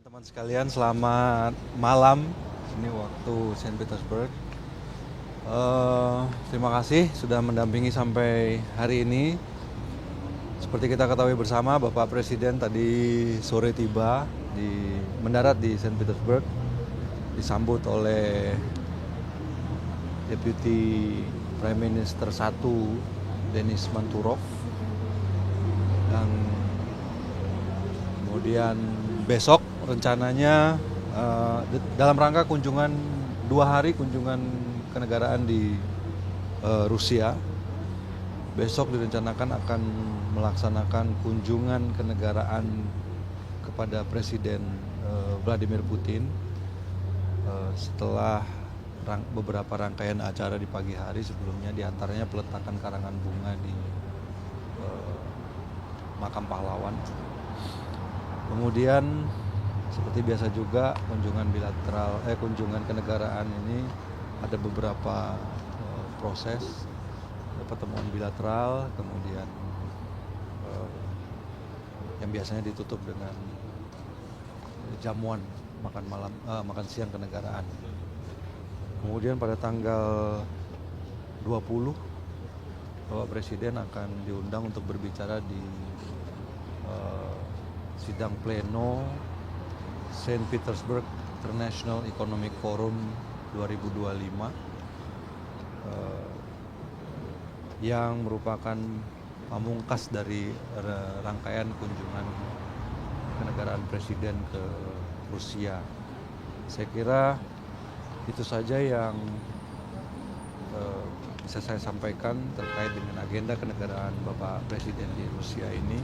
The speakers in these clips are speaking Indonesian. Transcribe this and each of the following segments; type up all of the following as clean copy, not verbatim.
Teman-teman sekalian, selamat malam. Ini waktu Saint Petersburg. Terima kasih sudah mendampingi sampai hari ini. Seperti kita ketahui bersama, Bapak Presiden tadi sore tiba mendarat di Saint Petersburg, disambut oleh Deputy Prime Minister 1 Denis Manturov, dan kemudian besok rencananya dalam rangka kunjungan 2 hari kunjungan kenegaraan di Rusia. Besok direncanakan akan melaksanakan kunjungan kenegaraan kepada Presiden Vladimir Putin setelah beberapa rangkaian acara di pagi hari sebelumnya, diantaranya peletakan karangan bunga di makam pahlawan. Kemudian seperti biasa juga kunjungan kenegaraan ini ada beberapa proses pertemuan bilateral, kemudian yang biasanya ditutup dengan jamuan makan siang kenegaraan. Kemudian pada tanggal 20 Bapak Presiden akan diundang untuk berbicara di sidang pleno Saint Petersburg International Economic Forum 2025 yang merupakan pamungkas dari rangkaian kunjungan kenegaraan Presiden ke Rusia. Saya kira itu saja yang bisa saya sampaikan terkait dengan agenda kenegaraan Bapak Presiden di Rusia ini.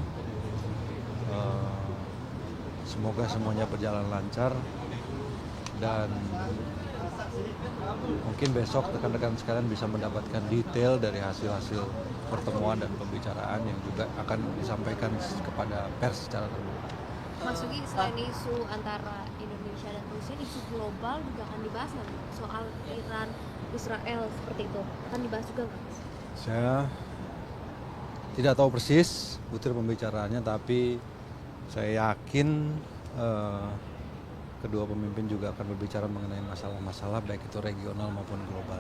Semoga semuanya berjalan lancar, dan mungkin besok rekan-rekan sekalian bisa mendapatkan detail dari hasil-hasil pertemuan dan pembicaraan yang juga akan disampaikan kepada pers secara terbuka. Mas Ugi, selain isu antara Indonesia dan Rusia, isu global juga akan dibahas nggak? Soal Iran, Israel seperti itu akan dibahas juga nggak? Saya tidak tahu persis butir pembicaraannya, tapi saya yakin kedua pemimpin juga akan berbicara mengenai masalah-masalah baik itu regional maupun global.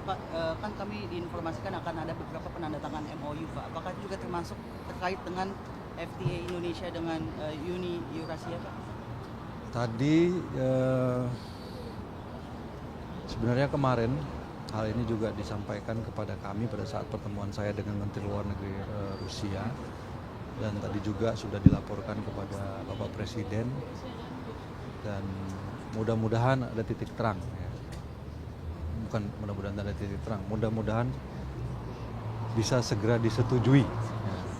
Pak, kan kami diinformasikan akan ada beberapa penandatangan MOU, Pak. Apakah itu juga termasuk terkait dengan FTA Indonesia dengan Uni Eurasia, Pak? Tadi sebenarnya kemarin hal ini juga disampaikan kepada kami pada saat pertemuan saya dengan Menteri Luar Negeri Rusia, dan tadi juga sudah dilaporkan kepada Bapak Presiden, dan mudah-mudahan ada titik terang. Bukan mudah-mudahan ada titik terang, mudah-mudahan bisa segera disetujui.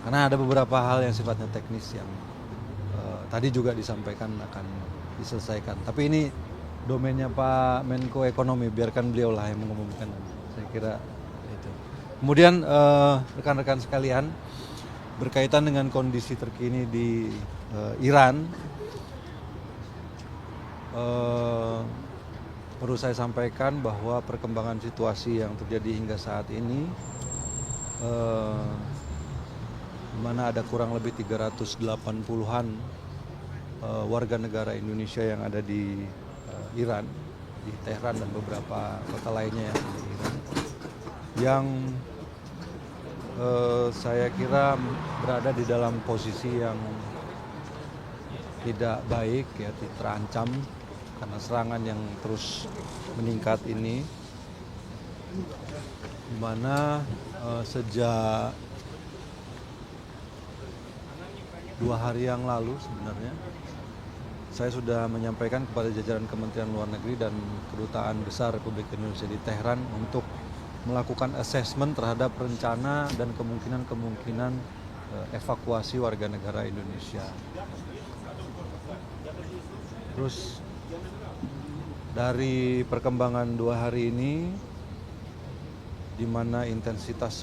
Karena ada beberapa hal yang sifatnya teknis yang tadi juga disampaikan akan diselesaikan. Tapi ini domainnya Pak Menko Ekonomi, biarkan beliau lah yang mengumumkan. Saya kira itu. Kemudian rekan-rekan sekalian, berkaitan dengan kondisi terkini di Iran, perlu saya sampaikan bahwa perkembangan situasi yang terjadi hingga saat ini, di mana ada kurang lebih 380-an warga negara Indonesia yang ada di Iran, di Tehran dan beberapa kota lainnya yang ada di Iran, yang saya kira berada di dalam posisi yang tidak baik, ya, terancam karena serangan yang terus meningkat ini, di mana sejak 2 hari yang lalu sebenarnya saya sudah menyampaikan kepada jajaran Kementerian Luar Negeri dan Kedutaan Besar Republik Indonesia di Tehran untuk melakukan assessment terhadap rencana dan kemungkinan evakuasi warga negara Indonesia. Terus dari perkembangan 2 hari ini, di mana intensitas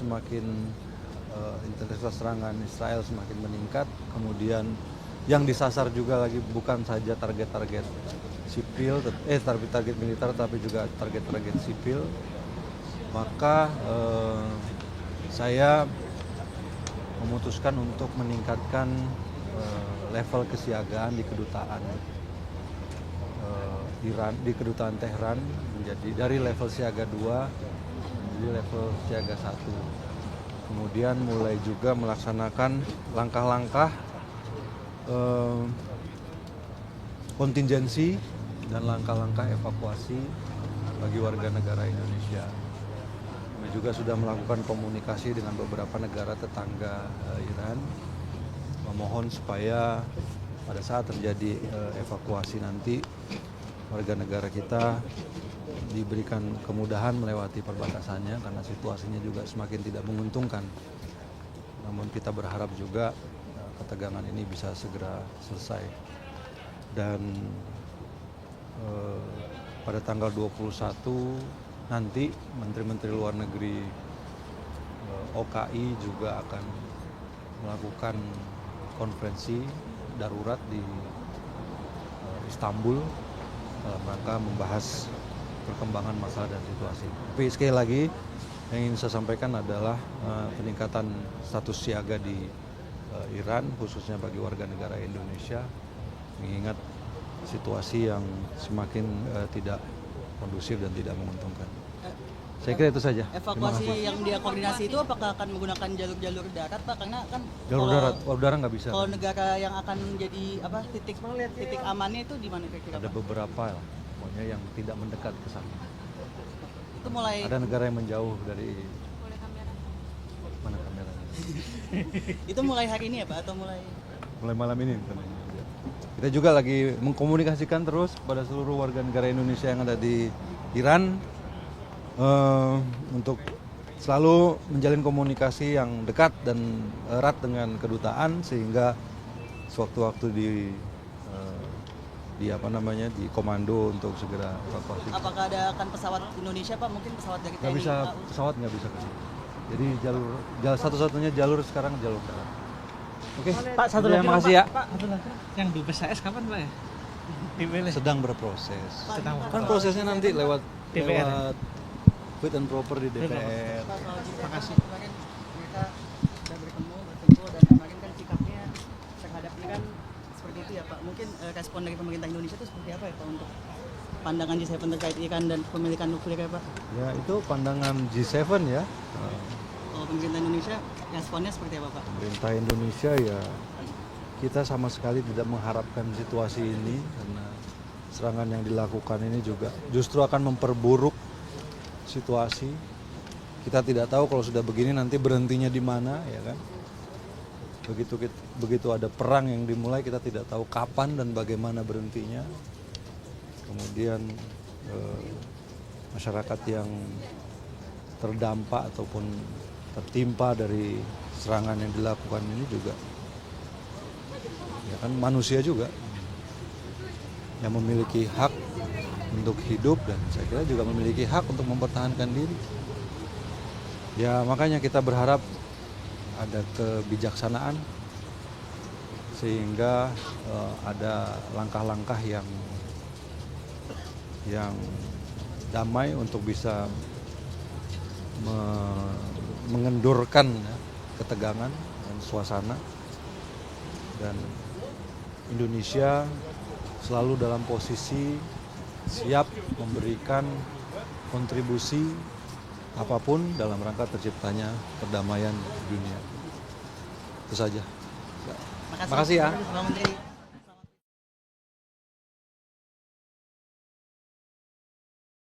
serangan Israel semakin meningkat, kemudian yang disasar juga lagi bukan saja target-target sipil, target militer, tapi juga target-target sipil, maka saya memutuskan untuk meningkatkan level kesiagaan di kedutaan Iran, di kedutaan Tehran menjadi dari level siaga 2 menjadi level siaga 1. Kemudian mulai juga melaksanakan langkah-langkah kontingensi dan langkah-langkah evakuasi bagi warga negara Indonesia. Kami juga sudah melakukan komunikasi dengan beberapa negara tetangga Iran, memohon supaya pada saat terjadi evakuasi nanti warga negara kita diberikan kemudahan melewati perbatasannya karena situasinya juga semakin tidak menguntungkan. Namun kita berharap juga ketegangan ini bisa segera selesai. Dan pada tanggal 21 nanti Menteri-Menteri Luar Negeri OKI juga akan melakukan konferensi darurat di Istanbul dalam rangka membahas perkembangan masalah dan situasi. Tapi sekali lagi yang ingin saya sampaikan adalah peningkatan status siaga di Iran khususnya bagi warga negara Indonesia mengingat situasi yang semakin tidak kondusif dan tidak menguntungkan. Saya kira itu saja. Evakuasi yang dia koordinasi itu apakah akan menggunakan jalur darat Pak? Karena kan Jalur darat, udara nggak bisa. Kalau negara yang akan jadi titik amannya itu di mana kira-kira? Ada beberapa lah, pokoknya yang tidak mendekat ke sana. Itu mulai Ada negara yang menjauh dari mana kameranya? itu mulai hari ini ya Pak atau mulai Malam ini. Kita juga lagi mengkomunikasikan terus pada seluruh warga negara Indonesia yang ada di Iran untuk selalu menjalin komunikasi yang dekat dan erat dengan kedutaan sehingga sewaktu-waktu di komando untuk segera evakuasi. apakah ada akan pesawat Indonesia Pak? Mungkin pesawat dari Nggak TNI bisa, Pak? pesawat nggak bisa ke sini. Jadi jalur satu-satunya jalur sekarang jalur darat. Oke, Pak, satu Terima lagi kasih ya. Pak, satu lagi. Yang Dubes AS kapan Pak ya? Dipilih. Sedang berproses. Sedang Kan prosesnya nanti lewat DPR. fit and proper di DPR. Pak, soal G7 Makasih. kemarin mereka sudah bertemu dan kemarin kan sikapnya terhadap Iran seperti itu ya Pak. Mungkin respon dari pemerintah Indonesia itu seperti apa ya Pak untuk pandangan G7 terkait Iran dan pemilikan nuklir ya Pak? Ya itu pandangan G7 ya. Kalau pemerintah Indonesia responnya seperti apa Pak? Pemerintah Indonesia ya kita sama sekali tidak mengharapkan situasi ini karena serangan yang dilakukan ini juga justru akan memperburuk situasi. Kita tidak tahu kalau sudah begini nanti berhentinya di mana ya kan. Begitu ada perang yang dimulai kita tidak tahu kapan dan bagaimana berhentinya. Kemudian masyarakat yang terdampak ataupun tertimpa dari serangan yang dilakukan ini juga ya kan manusia juga yang memiliki hak untuk hidup dan saya kira juga memiliki hak untuk mempertahankan diri. Ya makanya kita berharap ada kebijaksanaan sehingga ada langkah-langkah yang damai untuk bisa mengendurkan ya, ketegangan dan suasana dan Indonesia selalu dalam posisi siap memberikan kontribusi apapun dalam rangka terciptanya perdamaian di dunia. Itu saja. Makasih ya. Pak Menteri.